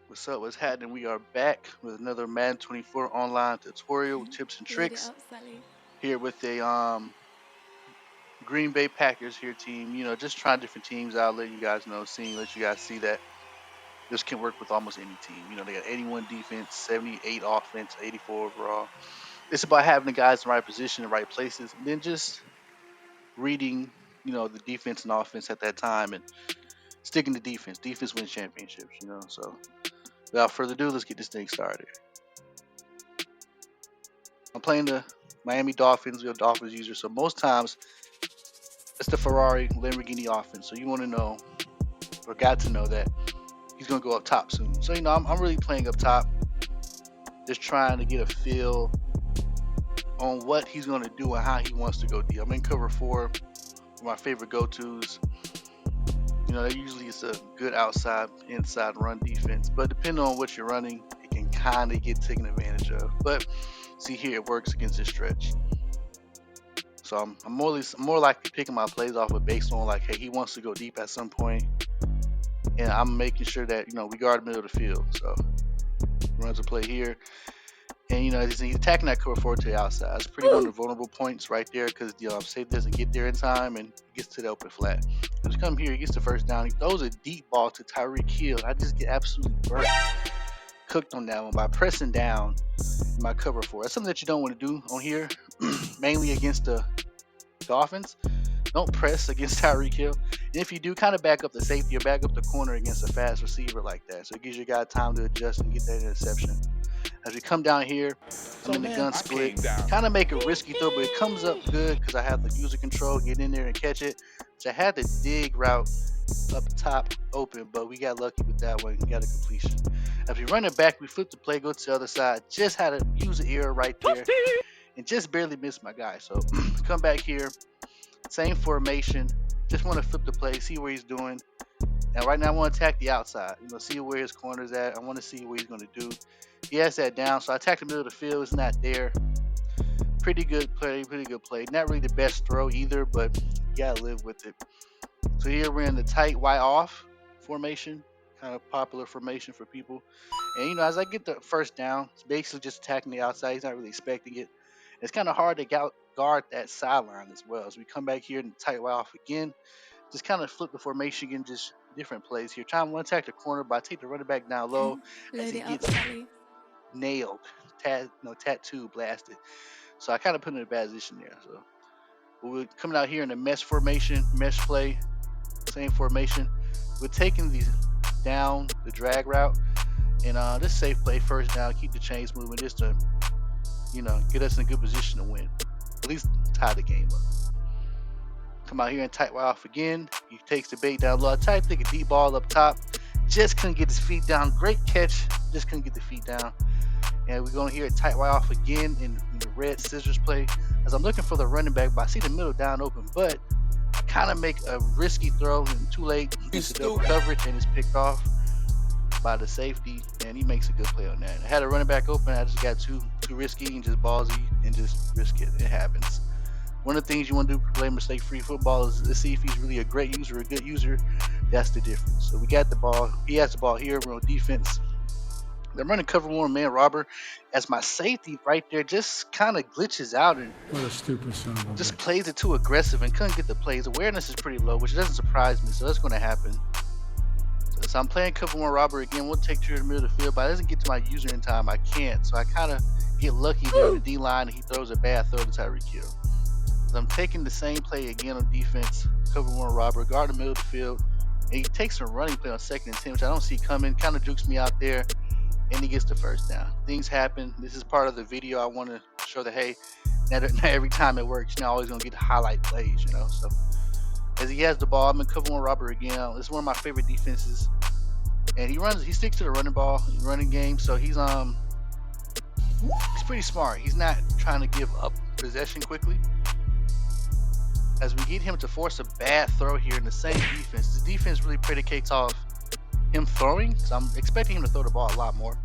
What's up? What's happening? We are back with another Madden 24 online tutorial with tips and Load it tricks. up, Sally. Here with a Green Bay Packers here team. Just trying different teams out, letting you guys know, let you guys see that this can work with almost any team. They got 81 defense, 78 offense, 84 overall. It's about having the guys in the right position, the right places, and then just reading, the defense and offense at that time and sticking to defense. Defense wins championships. So without further ado, let's get this thing started. I'm playing the Miami Dolphins. We're a Dolphins user, so most times it's the Ferrari Lamborghini offense. So you want to know, or got to know that he's going to go up top soon. So I'm really playing up top, just trying to get a feel on what he's going to do and how he wants to go deep. I'm in cover 4. My favorite go-tos. Usually it's a good outside, inside run defense, but depending on what you're running, it can kind of get taken advantage of. But see here, it works against this stretch. So I'm more likely picking my plays off of based on like, hey, he wants to go deep at some point, and I'm making sure that we guard the middle of the field. So runs a play here, and he's attacking that cover 4 to the outside. It's pretty one of the vulnerable points right there because safety doesn't get there in time and gets to the open flat. He come here, he gets the first down. He throws a deep ball to Tyreek Hill. I just get absolutely burnt, cooked on that one by pressing down in my cover 4. That's something that you don't want to do on here, mainly against the Dolphins. Don't press against Tyreek Hill. And if you do, kind of back up the safety or back up the corner against a fast receiver like that. So it gives your guy time to adjust and get that interception. As we come down here, I'm in the gun split. Kind of make a risky throw, but it comes up good because I have the user control, get in there and catch it. So I had the dig route up top open, but we got lucky with that one. We got a completion. As we run it back, we flip the play, go to the other side. Just had a user error right there and just barely missed my guy. So come back here. Same formation. Just want to flip the play, see where he's doing. And right now I want to attack the outside. See where his corner's at. I want to see what he's going to do. He has that down, so I attack the middle of the field. It's not there. Pretty good play, pretty good play. Not really the best throw either, but you gotta live with it. So here we're in the tight Y off formation, kind of popular formation for people. And as I get the first down, it's basically just attacking the outside. He's not really expecting it. It's kind of hard to guard that sideline as well. So we come back here and tight Y off again. Just kind of flip the formation again, just different plays here. Trying to attack the corner, but I take the running back down low as Load he it up, gets Sally. nailed, tattoo blasted. So I kind of put him in a bad position there. So we're coming out here in the mesh formation, mesh play, same formation. We're taking these down the drag route, and this safe play first down, keep the chains moving, just to get us in a good position to win, at least tie the game up. Come out here and tight Y off again. He takes the bait down low. I tried to take a deep ball up top, just couldn't get his feet down. Great catch, just couldn't get the feet down. And we're going to hear it tight Y off again in the red scissors play. As I'm looking for the running back, but I see the middle down open, but I kind of make a risky throw and too late into double coverage and it's picked off by the safety, and he makes a good play on that. I had a running back open, I just got too risky and just ballsy and just risk it. It happens. One of the things you want to do for play mistake-free football is to see if he's really a great user or a good user. That's the difference. So we got the ball. He has the ball here. We're on defense. They're running cover 1 man robber as my safety right there just kind of glitches out and What a stupid son of a just bitch. plays it too aggressive and couldn't get the plays. Awareness is pretty low, which doesn't surprise me. So that's going to happen. So I'm playing cover 1 robber again. We'll take to the middle of the field, but it doesn't get to my user in time. I can't. So I kind of get lucky there on the D line, and he throws a bad throw to Tyreek Hill. So I'm taking the same play again on defense, cover 1 robber, guard the middle of the field, and he takes a running play on 2nd and 10, which I don't see coming. Kind of jukes me out there. And he gets the first down. Things happen. This is part of the video. I want to show that, hey, not every time it works, you're not always going to get the highlight plays, So as he has the ball, I'm in cover 1 robber again. This is one of my favorite defenses. And he sticks to the running game. So he's pretty smart. He's not trying to give up possession quickly. As we get him to force a bad throw here in the same defense, the defense really predicates off him throwing, so I'm expecting him to throw the ball a lot more.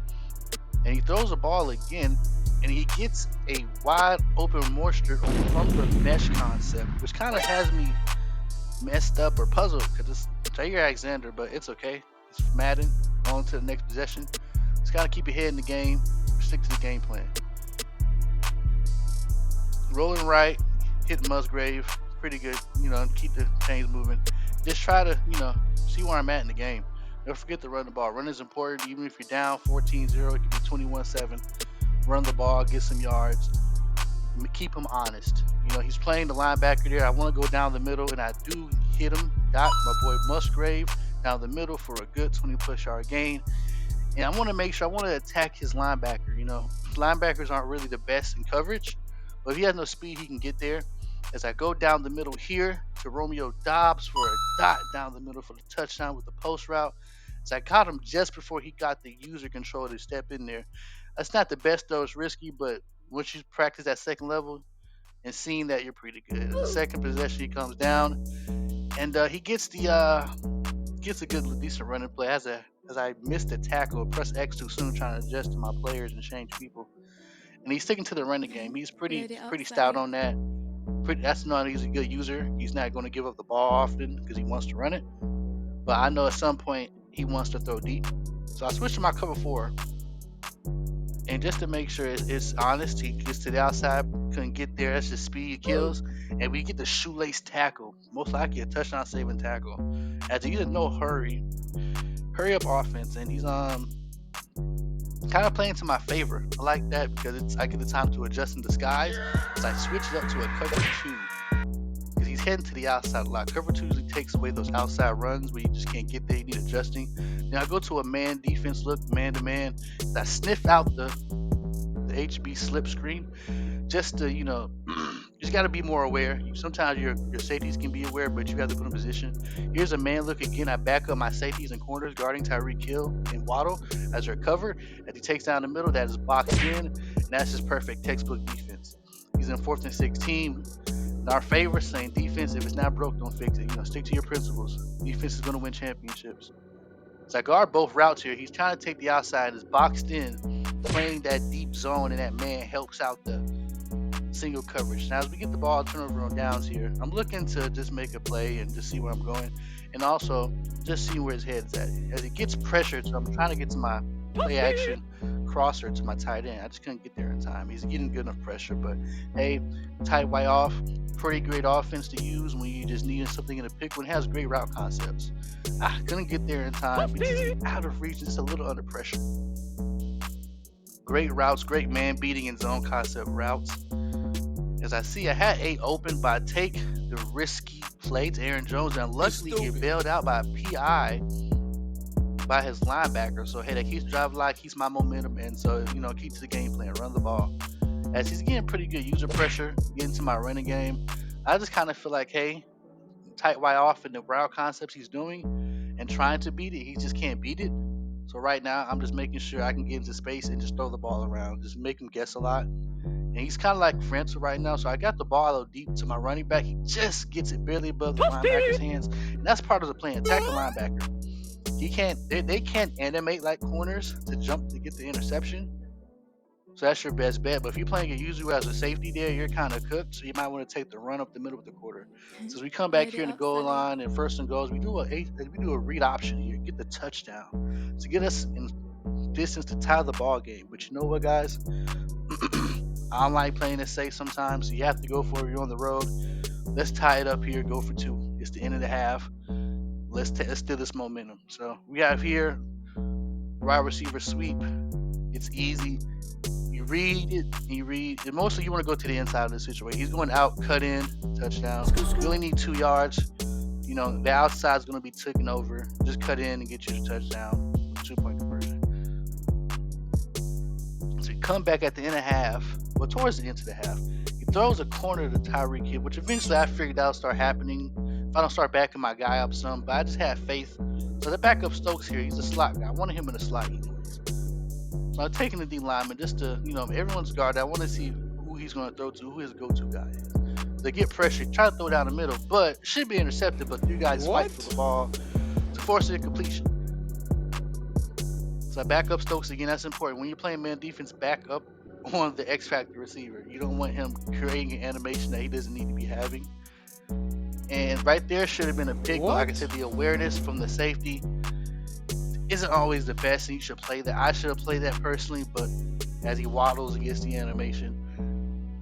And he throws the ball again, and he gets a wide open moisture from the mesh concept, which kind of has me messed up or puzzled because it's Jair Alexander, but it's okay. It's Madden. on to the next possession. Just gotta keep your head in the game, stick to the game plan. Rolling right, hit Musgrave, pretty good. Keep the chains moving. Just try to, see where I'm at in the game. Don't forget to run the ball. Run is important, even if you're down 14-0, it could be 21-7. Run the ball, get some yards. Keep him honest. He's playing the linebacker there. I want to go down the middle, and I do hit him. Got my boy Musgrave down the middle for a good 20+ yard gain. And I want to make sure I want to attack his linebacker. Linebackers aren't really the best in coverage, but if he has no speed, he can get there. As I go down the middle here to Romeo Dobbs for a dot down the middle for the touchdown with the post route. As I got him just before he got the user control to step in there. That's not the best though. It's risky, but once you practice that second level and seeing that, you're pretty good. The second possession, he comes down and he gets a good, decent running play. As I missed the tackle, press X too soon, trying to adjust to my players and change people. And he's sticking to the running game. He's pretty stout on that. That's not he's a good user. He's not going to give up the ball often because he wants to run it. But I know at some point he wants to throw deep. So I switched to my cover 4. And just to make sure it's honest, he gets to the outside, couldn't get there. That's just speed kills. And we get the shoelace tackle, most likely a touchdown saving tackle. As he's in no hurry up offense, and he's kind of playing to my favor. I like that because I get the time to adjust in disguise. So I switch it up to a cover 2 because he's heading to the outside a lot. Cover 2 usually takes away those outside runs where you just can't get there. You need adjusting. Then I go to a man defense look, man to man. I sniff out the HB slip screen just to, you just got to be more aware. Sometimes your safeties can be aware, but you have to put in position. Here's a man look again. I back up my safeties and corners guarding Tyreek Hill and Waddle as they're covered. As he takes down the middle, that is boxed in, and that's just perfect textbook defense. He's in 4th and 16. In our favor, saying defense, if it's not broke, don't fix it. Stick to your principles. Defense is going to win championships. So I guard both routes here. He's trying to take the outside, is boxed in, playing that deep zone, and that man helps out the single coverage. Now, as we get the ball turnover on downs here, I'm looking to just make a play and just see where I'm going, and also just see where his head's at. As he gets pressured, so I'm trying to get to my play action crosser to my tight end. I just couldn't get there in time. He's getting good enough pressure, but hey, tight way off, pretty great offense to use when you just need something in a pick one. It has great route concepts. I couldn't get there in time because he's out of reach, just a little under pressure. Great routes, great man beating and zone concept routes. As I see, I had 8 open, but I take the risky play to Aaron Jones, and luckily get bailed out by a PI by his linebacker. So hey, that keeps drive line, keeps my momentum, and so keeps the game plan, run the ball. As he's getting pretty good user pressure, getting to my running game, I just kind of feel like, hey, tight wide off in the route concepts he's doing and trying to beat it, he just can't beat it. So right now, I'm just making sure I can get into space and just throw the ball around, just make him guess a lot. And he's kind of like Francis right now, so I got the ball out deep to my running back. He just gets it barely above the linebacker's hands, and that's part of the plan. Attack the linebacker. They can't animate like corners to jump to get the interception. So that's your best bet. But if you're playing a user as a safety there, you're kind of cooked. So you might want to take the run up the middle of the quarter. So as we come back here in the goal line and 1st and goals, we do a read option here, get the touchdown to get us in distance to tie the ball game. But you know what, guys? I don't like playing it safe sometimes. So you have to go for it. You're on the road. Let's tie it up here. Go for 2. It's the end of the half. Let's steal this momentum. So we have here wide receiver sweep. It's easy. You read it, and mostly you want to go to the inside of the situation. He's going out, cut in, touchdown. You only need 2 yards. The outside is going to be taken over. Just cut in and get you the touchdown. 2-point conversion. So you come back at the end of the half, well, towards the end of the half. He throws a corner to Tyreek Hill, which eventually I figured that'll start happening if I don't start backing my guy up some, but I just had faith. So the backup Stokes here, he's a slot guy. I wanted him in the slot anyways. So I'm taking the D lineman just to, everyone's guard. I want to see who he's going to throw to, who his go-to guy is. They get pressure, try to throw down the middle, but should be intercepted, but 3 guys fight for the ball to force it incompletion. So I back up Stokes again. That's important. When you're playing man defense, back up on the X Factor receiver. You don't want him creating an animation that he doesn't need to be having. And right there should have been a pick, but like I said, the awareness from the safety. isn't always the best, and you should play that. I should have played that personally, but as he waddles against the animation,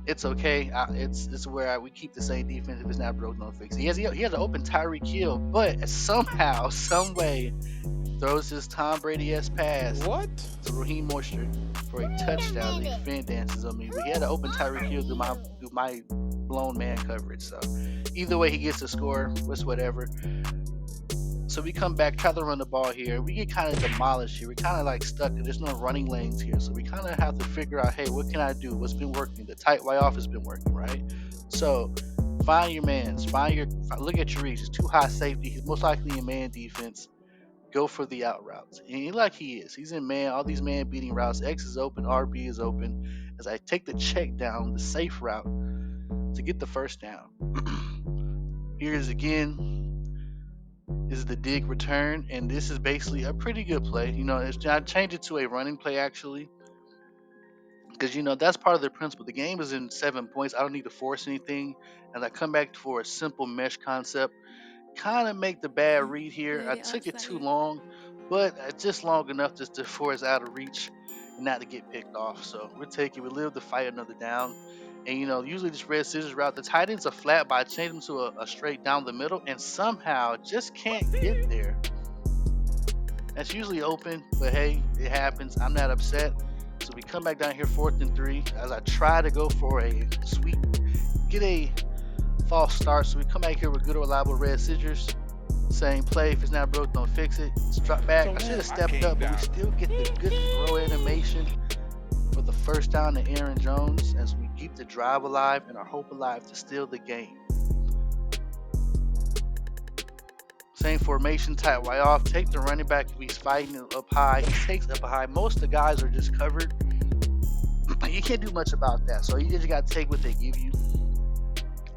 it's okay. It's where we keep the same defense. If it's not broke, no fix. He has an open Tyreek Hill, but somehow, some way, throws his Tom Brady-esque pass What? to Raheem Moisture for a touchdown. He fan dances on me, but he had an open Tyreek Hill through my blown man coverage. So either way, he gets the score. It's whatever. So we come back, try to run the ball here. We get kind of demolished here. We're kind of like stuck. There's no running lanes here. So we kind of have to figure out, hey, what can I do? What's been working? The tight way off has been working, right? So find your mans. Look at your reach. It's too high safety. He's most likely in man defense. Go for the out routes. And like he is. He's in man. All these man beating routes. X is open. RB is open. As I take the check down, the safe route to get the first down. Here's again. This is the dig return, and this is basically a pretty good play. I changed it to a running play actually, because that's part of the principle. The game is in 7 points. I don't need to force anything, and I come back for a simple mesh concept. Kind of make the bad read here. I took it too long, but just long enough just to force out of reach and not to get picked off. So we live to fight another down. And usually this red scissors route, the tight ends are flat, but I changed them to a straight down the middle, and somehow just can't get there. That's usually open, but hey, it happens. I'm not upset. So we come back down here 4th and 3 as I try to go for a sweep, get a false start. So we come back here with good reliable red scissors. Same play. If it's not broke, don't fix it. Let's drop back. I should have stepped up, but we still get the good throw animation for the first down to Aaron Jones as we keep the drive alive and our hope alive to steal the game. Same formation, tight way off. Take the running back if he's fighting up high. He takes up high. Most of the guys are just covered. You can't do much about that. So you just got to take what they give you.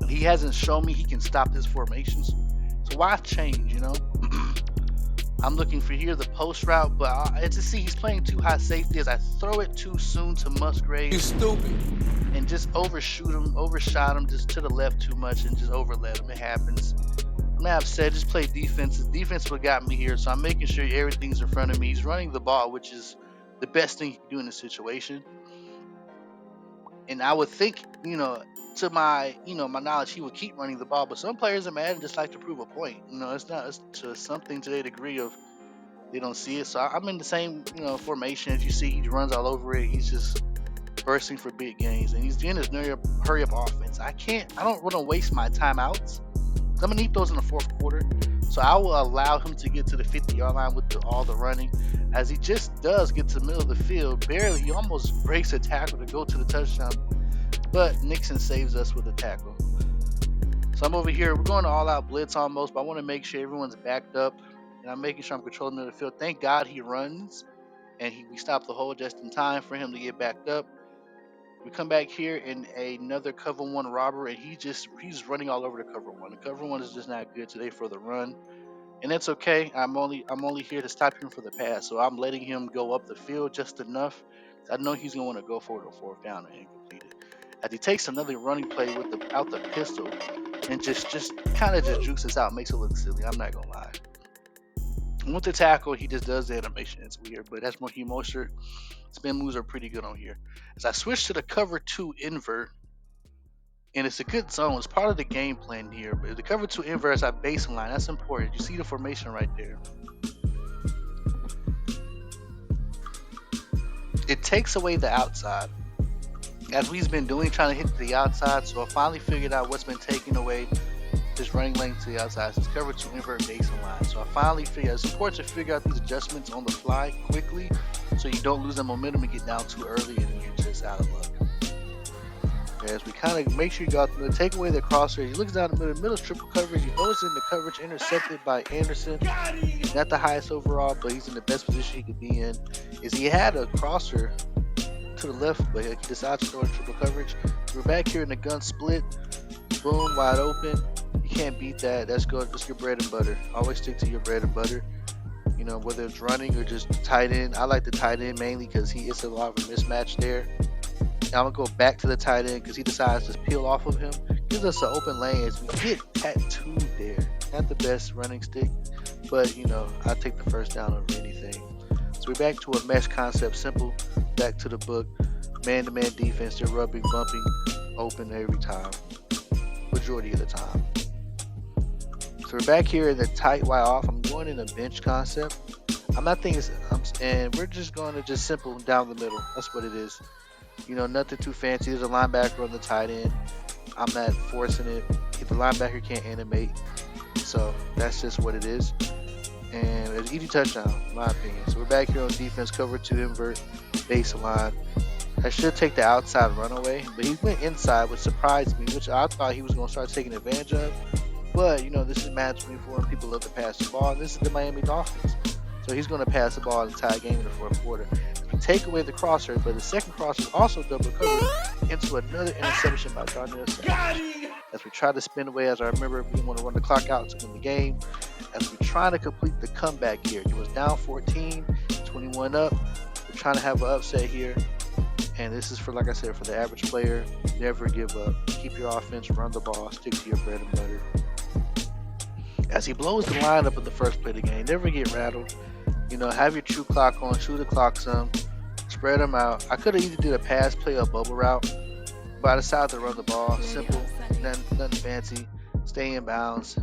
He hasn't shown me he can stop his formations. So why change, I'm looking for here the post route, but I just see he's playing too high safety as I throw it too soon to Musgrave. You stupid. And just overshot him just to the left too much and just overlet him. It happens. I'm not upset, just play defense. The defense what got me here, so I'm making sure everything's in front of me. He's running the ball, which is the best thing you can do in this situation. And I would think, to my knowledge, he would keep running the ball. But some players in Madden just like to prove a point. It's to something to a degree of they don't see it. So I'm in the same, formation as you see. He runs all over it. He's just bursting for big gains, and he's doing his hurry up offense. I don't want to waste my timeouts. I'm gonna need those in the 4th quarter. So I will allow him to get to the 50-yard line with all the running, as he just does get to the middle of the field. Barely, he almost breaks a tackle to go to the touchdown. But Nixon saves us with a tackle. So I'm over here. We're going to all-out blitz almost, but I want to make sure everyone's backed up. And I'm making sure I'm controlling the field. Thank God he runs. And we stop the hold just in time for him to get backed up. We come back here in another cover 1 robber, and he's running all over the cover 1. The cover 1 is just not good today for the run. And that's okay. I'm only here to stop him for the pass. So I'm letting him go up the field just enough. I know he's going to want to go for the 4th down and complete it. As he takes another running play out the pistol and just kind of just jukes us out, makes it look silly. I'm not gonna lie. And with the tackle, he just does the animation. It's weird, but that's Raheem Mostert. Spin moves are pretty good on here. As I switch to the cover 2 invert, and it's a good zone. It's part of the game plan here. But the cover 2 invert is our baseline. That's important. You see the formation right there. It takes away the outside, as we've been doing, trying to hit the outside. So I finally figured out what's been taking away this running lane to the outside. So it's cover 2 invert baseline. So I finally figured it's important to figure out these adjustments on the fly quickly, so you don't lose that momentum and get down too early and you're just out of luck. As we kind of make sure you go out the middle, take away the crosshair. He looks down the middle's triple coverage. He throws in the coverage, intercepted by Anderson. Not the highest overall, but he's in the best position he could be in. He had a crosser to the left, but he decides to throw in triple coverage. We're back here in the gun split. Boom, wide open. You can't beat that. That's good. That's your bread and butter. Always stick to your bread and butter. Whether it's running or just tight end. I like the tight end mainly because it's a lot of a mismatch there. Now I'm going to go back to the tight end because he decides to peel off of him. Gives us an open lane as we get tattooed there. Not the best running stick, but, I take the first down over anything. So we're back to a mesh concept, simple, back to the book, man-to-man defense. They're rubbing, bumping, open every time, majority of the time. So we're back here in the tight wide off. I'm going in a bench concept. I'm not thinking, and we're just going to just simple down the middle. That's what it is. You know, nothing too fancy. There's a linebacker on the tight end. I'm not forcing it. The linebacker can't animate. So that's just what it is. And it's an easy touchdown, in my opinion. So we're back here on defense, cover 2 invert, baseline. I should take the outside runaway, but he went inside, which surprised me, which I thought he was going to start taking advantage of. But, you know, this is Madden 24, and people love to pass the ball, and this is the Miami Dolphins. So he's going to pass the ball the entire game in the fourth quarter. We take away the crosser, but the second crosser is also double covered into another interception by Darnell Savage. As we try to spin away, as I remember, we want to run the clock out to win the game. As we're trying to complete the comeback here. It was down 14, 21 up. We're trying to have an upset here. And this is for, like I said, for the average player. Never give up. Keep your offense, run the ball, stick to your bread and butter. As he blows the line up in the first play of the game, never get rattled. You know, have your true clock on, chew the clock some, spread them out. I could have either did a pass play or a bubble route, but I decided to run the ball. Simple, nothing fancy. Stay in bounds.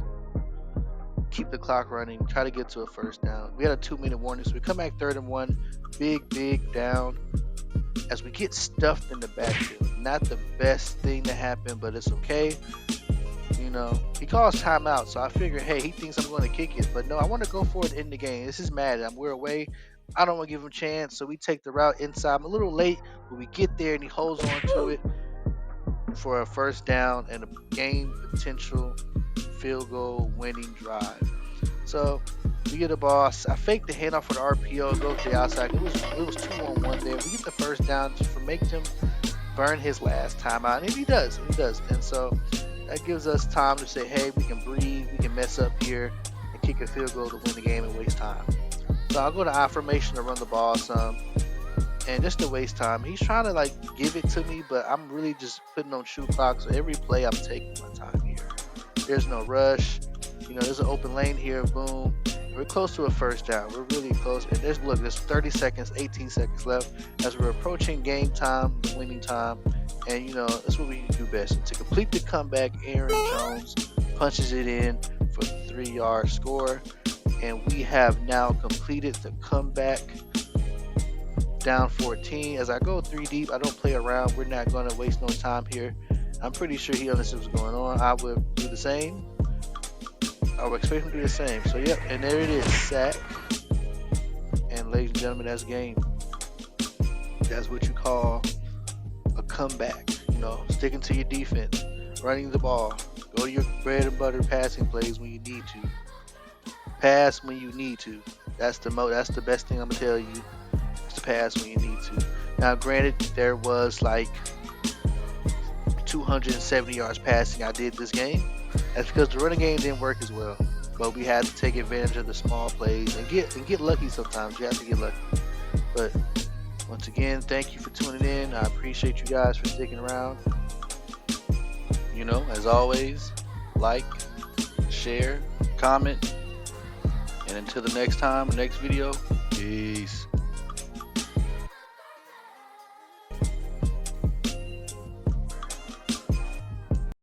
Keep the clock running, try to get to a first down. We had a 2-minute warning, so we come back 3rd and 1, big down. As we get stuffed in the backfield, not the best thing to happen, but it's okay. You know, he calls timeout, so I figure, hey, he thinks I'm going to kick it, but no, I want to go for it in the game. This is Madden. We're away. I don't want to give him a chance, so we take the route inside. I'm a little late, but we get there, and he holds on to it for a first down and a game potential field goal winning drive. So we get a ball. I faked the handoff for the RPO, go to the outside. It was 2-on-1 there. We get the first down to make him burn his last timeout, and he does. And so that gives us time to say, hey, we can breathe, we can mess up here and kick a field goal to win the game and waste time. So I'll go to I formation to run the ball some, and just to waste time. He's trying to like give it to me, but I'm really just putting on shoe clock. So every play I'm taking my time here. There's no rush. You know, there's an open lane here. Boom. We're close to a first down. We're really close. And there's 30 seconds, 18 seconds left as we're approaching game time, winning time. And, you know, that's what we do best. And to complete the comeback, Aaron Jones punches it in for the 3-yard score. And we have now completed the comeback, down 14. As I go 3 deep, I don't play around. We're not going to waste no time here. I'm pretty sure he understands what's going on. I would do the same. I would expect him to do the same. So, yep, and there it is, sack. And ladies and gentlemen, that's game. That's what you call a comeback. You know, sticking to your defense, running the ball, go to your bread and butter passing plays when you need to. Pass when you need to. That's the best thing I'm gonna tell you. Is to pass when you need to. Now, granted, there was like 270 yards passing I did this game. That's because the running game didn't work as well. But we had to take advantage of the small plays and get lucky sometimes. You have to get lucky. But once again, thank you for tuning in. I appreciate you guys for sticking around. You know, as always, like, share, comment, and until the next time, next video, peace.